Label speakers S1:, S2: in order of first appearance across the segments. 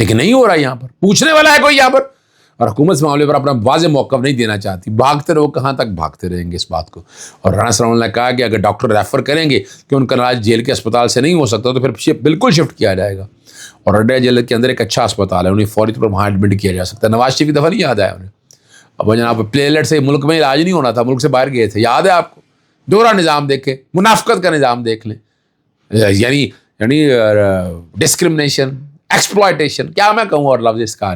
S1: لیکن نہیں ہو رہا یہاں پر. پوچھنے والا ہے کوئی یہاں پر؟ اور حکومت اس معاملے پر اپنا واضح موقف نہیں دینا چاہتی. بھاگتے رہو, کہاں تک بھاگتے رہیں گے اس بات کو. اور رانا ثناء اللہ نے کہا کہ اگر ڈاکٹر ریفر کریں گے کہ ان کا علاج جیل کے اسپتال سے نہیں ہو سکتا تو پھر بالکل شفٹ کیا جائے گا. اور اڈیا جیل کے اندر ایک اچھا اسپتال ہے, انہیں فوری طور پر وہاں ایڈمٹ کیا جا سکتا ہے. نواز شریف کی دفعہ نہیں یاد آیا انہیں؟ اب جناب پلیلیٹ سے ملک میں علاج نہیں ہونا تھا, ملک سے باہر گئے تھے, یاد ہے آپ کو؟ دوہرا نظام دیکھے, منافقت کا نظام دیکھ لیں, یعنی ڈسکرمنیشن, ایکسپلائٹیشن, کیا میں کہوں اور لفظ اس کا.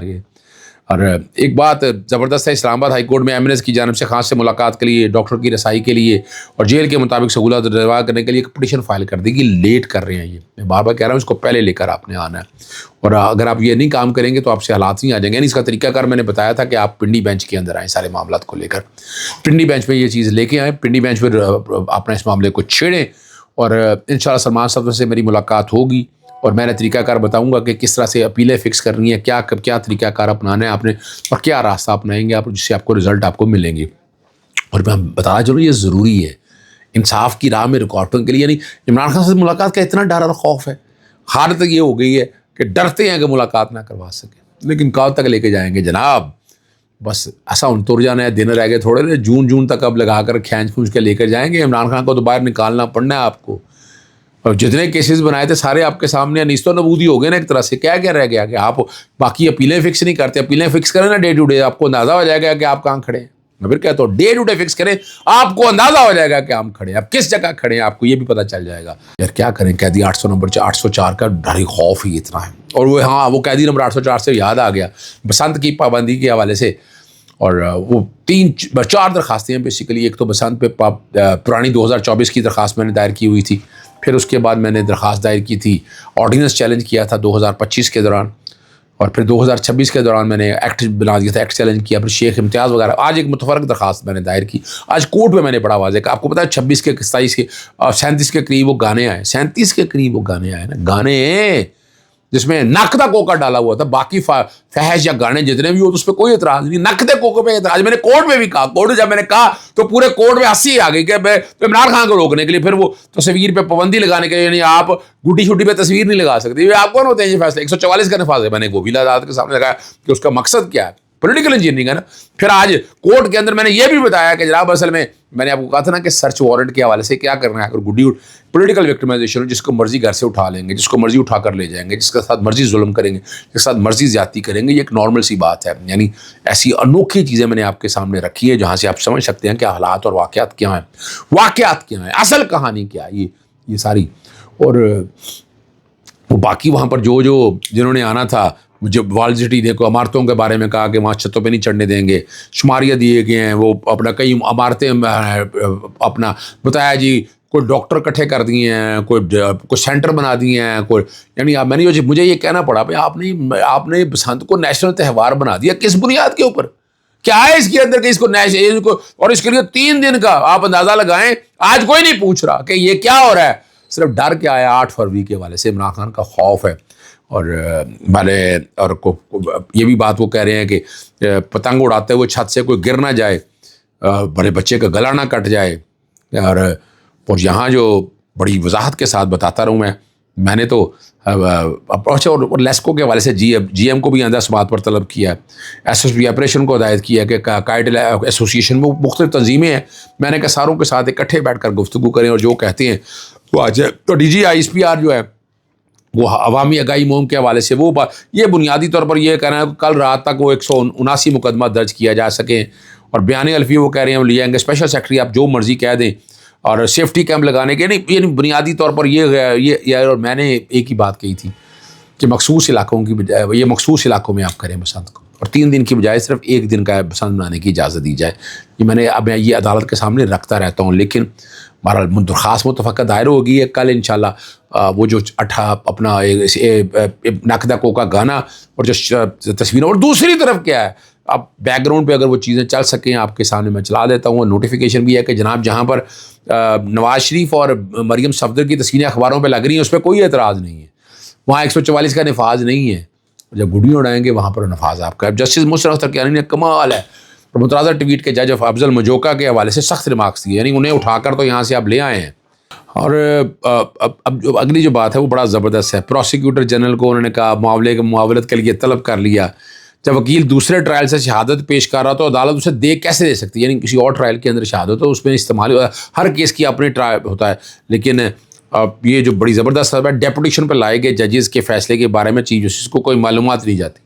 S1: اور ایک بات زبردست ہے, اسلام آباد ہائی کورٹ میں ایمنس کی جانب سے خان سے ملاقات کے لیے, ڈاکٹر کی رسائی کے لیے اور جیل کے مطابق سہولت روا کرنے کے لیے ایک پٹیشن فائل کر دی گی. لیٹ کر رہے ہیں یہ, میں بار بار کہہ رہا ہوں اس کو پہلے لے کر آپ نے آنا ہے. اور اگر آپ یہ نہیں کام کریں گے تو آپ سے حالات نہیں آ جائیں گے. یعنی اس کا طریقہ کار میں نے بتایا تھا کہ آپ پنڈی بینچ کے اندر آئیں سارے معاملات کو لے کر, پنڈی بینچ پہ یہ چیز لے کے آئیں, پنڈی بینچ پہ اپنے اس معاملے کو چھیڑیں. اور انشاءاللہ سلمان صاحب سے میری ملاقات ہوگی اور میں نے طریقہ کار بتاؤں گا کہ کس طرح سے اپیلیں فکس کرنی ہے, کیا طریقہ کار اپنانا ہے آپ نے, اور کیا راستہ اپنائیں گے آپ جس سے آپ کو رزلٹ آپ کو ملیں گے. اور میں بتا چلوں یہ ضروری ہے انصاف کی راہ میں رکاوٹوں کے لیے. یعنی عمران خان سے ملاقات کا اتنا ڈر اور خوف ہے, حالت یہ ہو گئی ہے کہ ڈرتے ہیں کہ ملاقات نہ کروا سکیں. لیکن کہاں تک لے کے جائیں گے جناب, بس ایسا ان تر جانا ہے, دن رہ گئے تھوڑے دیر, جون تک اب لگا کر کھینچ کے لے کر جائیں گے. عمران خان کو تو باہر نکالنا پڑنا ہے آپ کو. اور جتنے کیسز بنائے تھے سارے آپ کے سامنے نیست و نبودی ہو گئے نا ایک طرح سے. کیا رہ گیا کہ آپ باقی اپیلیں فکس نہیں کرتے؟ اپیلیں فکس کریں نا ڈے ٹو ڈے, آپ کو اندازہ ہو جائے گا کہ آپ کہاں کھڑے ہیں. میں پھر کہتا ہوں ڈے ٹو ڈے فکس کریں, آپ کو اندازہ ہو جائے گا کہ ہم کھڑے ہیں, آپ کس جگہ کھڑے ہیں آپ کو یہ بھی پتہ چل جائے گا. یار کیا کریں, قیدی 800 نمبر 804 کا ڈر ہی خوف ہی اتنا ہے. اور وہ قیدی نمبر 804 سے یاد آ گیا بسنت کی پابندی کے حوالے سے. اور وہ 4 درخواستیں ہیں بیسیکلی. ایک تو بسنت پہ پرانی 2024 کی درخواست میں نے دائر کی ہوئی تھی, پھر اس کے بعد میں نے درخواست دائر کی تھی, آرڈیننس چیلنج کیا تھا 2025 کے دوران, اور پھر 2026 کے دوران میں نے ایکٹ بنا دیا تھا, ایکٹ چیلنج کیا, پھر شیخ امتیاز وغیرہ. آج ایک متفرق درخواست میں نے دائر کی, آج کورٹ میں نے بڑا واضح کہا. آپ کو پتا ہے 26 کے 27 کے 37 کے قریب وہ گانے آئے, 37 کے قریب وہ گانے آئے نا, گانے جس میں نقدہ کوکا ڈالا ہوا تھا. باقی فحش یا گانے جتنے بھی ہو تو اس پہ کوئی اعتراض نہیں, نقدہ کوکے پہ اعتراض. میں نے کورٹ میں بھی کہا, کورٹ جب میں نے کہا تو پورے کورٹ میں ہنسی آ گئی کہ عمران خان کو روکنے کے لیے, پھر وہ تصویر پہ پابندی لگانے کے لیے, یعنی آپ گڈی شڈی پہ تصویر نہیں لگا سکتے. آپ کون ہوتے ہیں یہ فیصلہ؟ 144 کا نفاذ ہے. میں نے گوبیلا عدالت کے سامنے لگایا کہ اس کا مقصد کیا ہے, پولیٹیکل انجینئرنگ ہے نا. پھر آج کورٹ کے اندر میں نے یہ بھی بتایا کہ جناب اصل میں نے آپ کو کہا تھا نا کہ سرچ وارنٹ کے حوالے سے کیا کرنا ہے. اگر گڈی پولیٹیکل وکٹمائزیشن, جس کو مرضی گھر سے اٹھا لیں گے, جس کو مرضی اٹھا کر لے جائیں گے, جس کے ساتھ مرضی ظلم کریں گے, جس کے ساتھ مرضی زیادتی کریں گے, یہ ایک نارمل سی بات ہے. یعنی ایسی انوکھی چیزیں میں نے آپ کے سامنے رکھی ہے جہاں سے آپ سمجھ سکتے ہیں کہ حالات اور واقعات کیا ہیں, اصل کہانی کیا ہے یہ ساری. اور وہ باقی وہاں پر جو جنہوں نے آنا تھا, جب وال سٹی دیکھو, عمارتوں کے بارے میں کہا کہ وہاں چھتوں پہ نہیں چڑھنے دیں گے, شماریہ دیے گئے ہیں, وہ اپنا کئی عمارتیں اپنا بتایا جی, کوئی ڈاکٹر اکٹھے کر دیے ہیں, کوئی سینٹر بنا دیے ہیں, کوئی یعنی میں نے مجھے یہ کہنا پڑا بھائی آپ نے بسنت کو نیشنل تہوار بنا دیا. کس بنیاد کے اوپر؟ کیا ہے اس کے اندر کہ اس کو اور اس کے لیے 3 دن کا آپ اندازہ لگائیں. آج کوئی نہیں پوچھ رہا کہ یہ کیا ہو رہا ہے, صرف ڈر کیا ہے 8 فروری کے حوالے سے عمران خان کا خوف ہے. اور یہ بھی بات وہ کہہ رہے ہیں کہ پتنگ اڑاتے ہوئے چھت سے کوئی گر نہ جائے, بڑے بچے کا گلا نہ کٹ جائے. اور یہاں جو بڑی وضاحت کے ساتھ بتاتا رہوں میں نے تو اپروچ اور لیسکو کے حوالے سے جی ایم کو بھی اندر سماعت پر طلب کیا ہے, ایس ایس پی آپریشن کو ہدایت کیا ہے کہ کائٹ ایسوسیشن میں مختلف تنظیمیں ہیں, میں نے کہا ساروں کے ساتھ اکٹھے بیٹھ کر گفتگو کریں اور جو کہتے ہیں وہ آ جائے. تو D G I S P R جو ہے وہ عوامی آگاہی مہم کے حوالے سے وہ یہ بنیادی طور پر یہ کہہ رہے ہیں کہ کل رات تک وہ 179 مقدمہ درج کیا جا سکیں, اور بیان الفی وہ کہہ رہے ہیں وہ لے آئیں گے. اسپیشل سیکرٹری آپ جو مرضی کہہ دیں, اور سیفٹی کیمپ لگانے کے نہیں, یعنی بنیادی طور پر یہ اور میں نے ایک ہی بات کہی تھی کہ مخصوص علاقوں کی بجائے یہ مخصوص علاقوں میں آپ کریں بسنت کو, اور 3 دن کی بجائے صرف 1 دن کا بسنت منانے کی اجازت دی جائے. یہ میں نے اب یہ عدالت کے سامنے رکھتا رہتا ہوں. لیکن بہرحال درخواست متفقہ دائر ہوگی ہے کل انشاءاللہ. وہ جو اپنا نقدہ کو کا گانا اور جو تصویریں, اور دوسری طرف کیا ہے اب بیک گراؤنڈ پہ اگر وہ چیزیں چل سکیں آپ کے سامنے میں چلا دیتا ہوں. نوٹیفیکیشن بھی ہے کہ جناب جہاں پر نواز شریف اور مریم صفدر کی تصویریں اخباروں پہ لگ رہی ہیں اس پہ کوئی اعتراض نہیں ہے, وہاں 144 کا نفاذ نہیں ہے. جب گڈیاں اڑائیں گے وہاں پر نفاذ آپ کا. جسٹس مشرف ترکیانی نے کمال ہے, اور مترادف ٹویٹ کے جج افضل مجوکا کے حوالے سے سخت ریمارکس دیے, یعنی انہیں اٹھا کر تو یہاں سے آپ لے آئے ہیں اور اب جو اگلی جو بات ہے وہ بڑا زبردست ہے. پروسیکیوٹر جنرل کو انہوں نے کہا معاملے کے معاونت کے لیے طلب کر لیا. جب وکیل دوسرے ٹرائل سے شہادت پیش کر رہا تو عدالت اسے دے کیسے دے سکتی ہے؟ یعنی کسی اور ٹرائل کے اندر شہادت تو اس میں استعمال ہر کیس کی اپنے ٹرائل ہوتا ہے. لیکن یہ جو بڑی زبردست ہے ڈیپوٹیشن پہ لائے گئے ججز کے فیصلے کے بارے میں چیف جسٹس کو کوئی معلومات نہیں جاتی.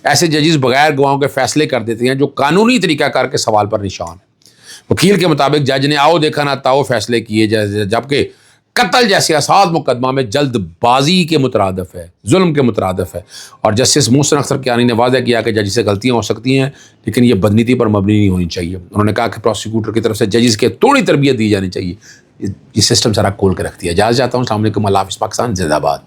S1: ایسے ججز بغیر گواہوں کے فیصلے کر دیتے ہیں جو قانونی طریقہ کار کے سوال پر نشان ہے. وکیل کے مطابق جج نے آؤ دیکھا نہ تاؤ فیصلے کیے جبکہ قتل جیسے اساس مقدمہ میں جلد بازی کے مترادف ہے، ظلم کے مترادف ہے. اور جسٹس محسن اختر کیانی نے واضح کیا کہ جج سے غلطیاں ہو سکتی ہیں لیکن یہ بدنیتی پر مبنی نہیں ہونی چاہیے. انہوں نے کہا کہ پروسیکیوٹر کی طرف سے ججز کے تھوڑی تربیت دی جانی چاہیے. یہ سسٹم سارا کھول کے رکھتی ہے. اجازت چاہتا ہوں. السلام علیکم. اللہ حافظ. پاکستان زندہ باد.